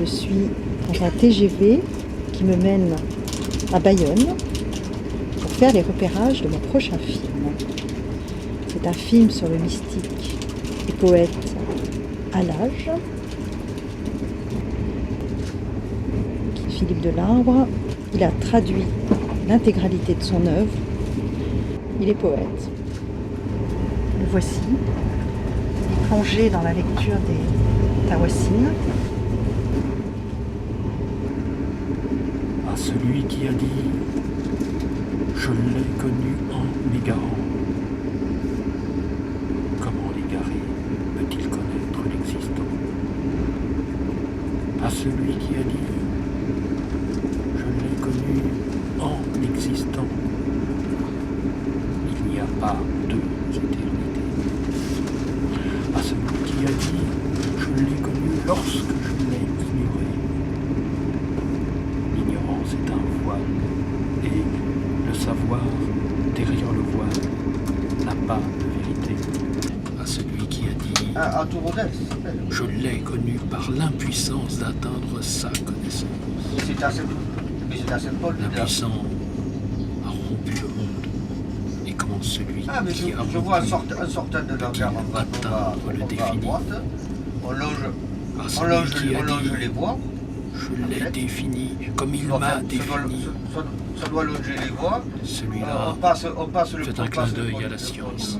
je suis dans un TGV qui me mène à Bayonne pour faire les repérages de mon prochain film. C'est un film sur le mystique et poète Alage, qui est Philippe Delimbre. Il a traduit l'intégralité de son œuvre. Il est poète. Le voici. Il est plongé dans la lecture des Tawassines. À celui qui a dit « Je l'ai connu en m'égarant ». Comment l'égaré peut-il connaître l'existant? À celui qui a dit « Je l'ai connu en existant ». Il n'y a pas deux éternités. À celui qui a dit « Je l'ai connu lorsque je l'ai ignoré ». L'ignorance est un voile, et le savoir, derrière le voile, n'a pas de vérité. À celui qui a dit « Je l'ai connu par l'impuissance d'atteindre sa connaissance ». L'impuissant a rompu le monde, et quand celui qui a rompu atteindre le défini. À celui qui a dit « Je l'ai défini comme il m'a défini ». Ça doit loger les voies. Celui-là fait un clin d'œil à la science.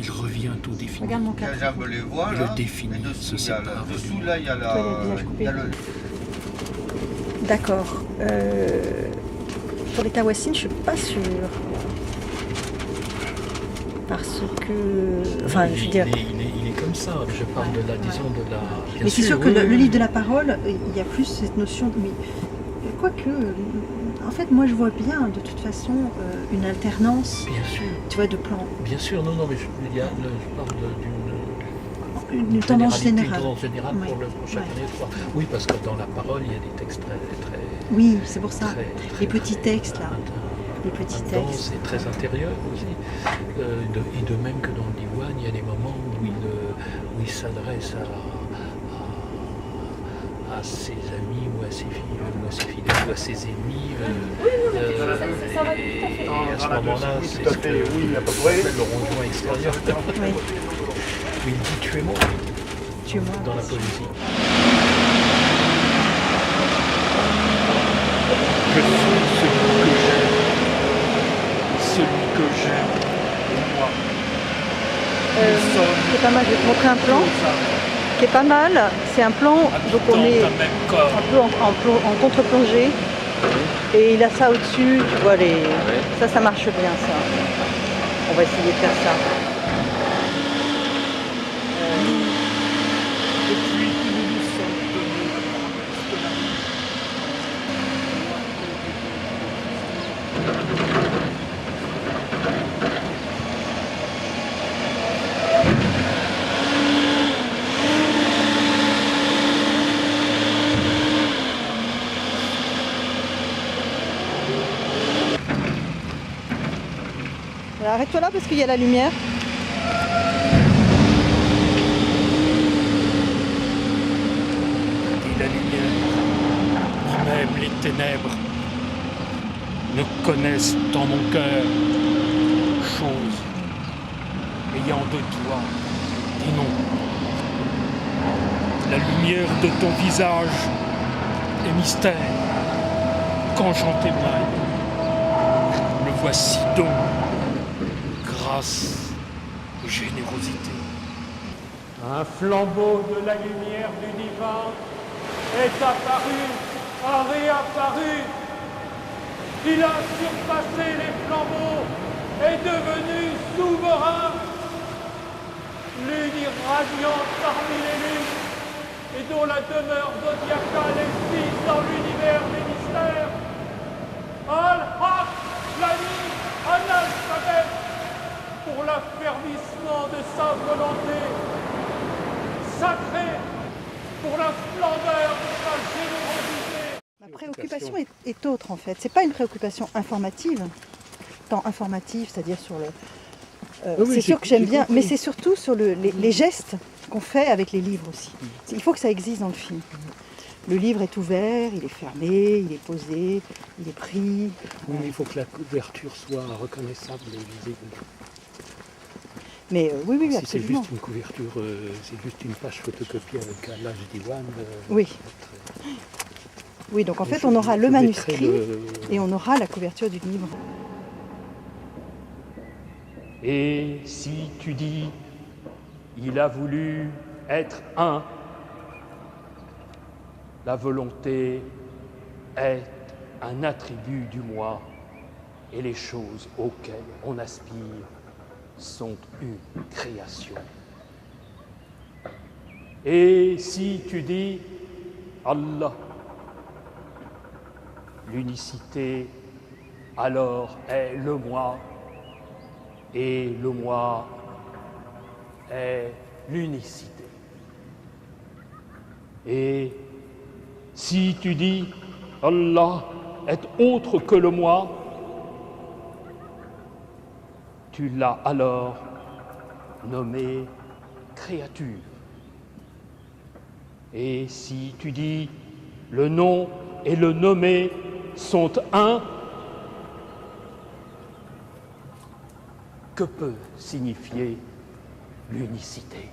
Il revient au défini. Regarde mon cas. Les voies, Le défini se sépare du dessous, monde. là, il y a le... D'accord. Pour les Tawassines, je suis pas sûre. Parce que... Enfin, je veux dire... Il est comme ça. Je parle de la, disons, de la... Bien Mais c'est sûr que oui, le oui. livre de la parole, il y a plus cette notion de... Mais, quoique, en fait, moi je vois bien, de toute façon, une alternance, Bien sûr. tu vois, de plans. Bien sûr, non, mais je parle d'une... Une tendance générale. Une tendance générale Oui. pour chacun Ouais. des trois. Oui, parce que dans la parole, il y a des textes très... Oui, c'est pour ça. très, Les petits textes, là. Les petits intenses textes. et très intérieurs aussi. Et de même que dans le diwan, il y a des moments où il s'adresse à ses amis ou à ses filles ou à ses fidèles ou à ses ennemis. Ça va tout à fait. Et à ce moment-là, c'est ce que le rejoint extérieur. Oui, Il dit tuez-moi tu vois. dans la poésie. Je suis celui que j'aime moi. C'est pas mal, je vais te montrer un plan qui est pas mal. C'est un plan, donc on est Dans un même corps. un peu en contre-plongée. Et il a ça au-dessus, tu vois, ça marche bien, ça. On va essayer de faire ça. Depuis que nous nous sommes donnés la promesse de la vie. Alors, arrête-toi là parce qu'il y a la lumière. Et la lumière, qui même les ténèbres, ne connaissent dans mon cœur chose ayant de toi des noms. La lumière de ton visage est mystère. Quand j'en témoigne, le voici donc, grâce et générosité. Un flambeau de la lumière du divin est apparu, a réapparu. Il a surpassé les flambeaux, est devenu souverain. Lune irradiante parmi les lunes, et dont la demeure zodiacale est fixe dans l'univers des mystères. Al-Haq, la nuit, analphabète, pour l'affermissement de sa volonté, sacré, pour la splendeur de sa générosité. Ma préoccupation est autre en fait. C'est pas une préoccupation informative, tant informative, c'est-à-dire sur le. C'est sûr que j'aime bien, mais c'est surtout sur les gestes qu'on fait avec les livres aussi. Il faut que ça existe dans le film. Le livre est ouvert, il est fermé, il est posé, il est pris. Oui, mais il faut que la couverture soit reconnaissable et visible. Mais oui, oui, Si absolument. c'est juste une couverture, c'est juste une page photocopiée avec un l'âge d'Iwan. Oui. Oui, donc en fait, on aura le manuscrit et on aura la couverture du livre. Et si tu dis, il a voulu être un, la volonté est un attribut du moi et les choses auxquelles on aspire sont une création. Et si tu dis Allah, l'unicité alors est le moi et le moi est l'unicité. Et si tu dis Allah est autre que le moi, tu l'as alors nommé créature. Et si tu dis le nom et le nommé sont un, que peut signifier l'unicité ?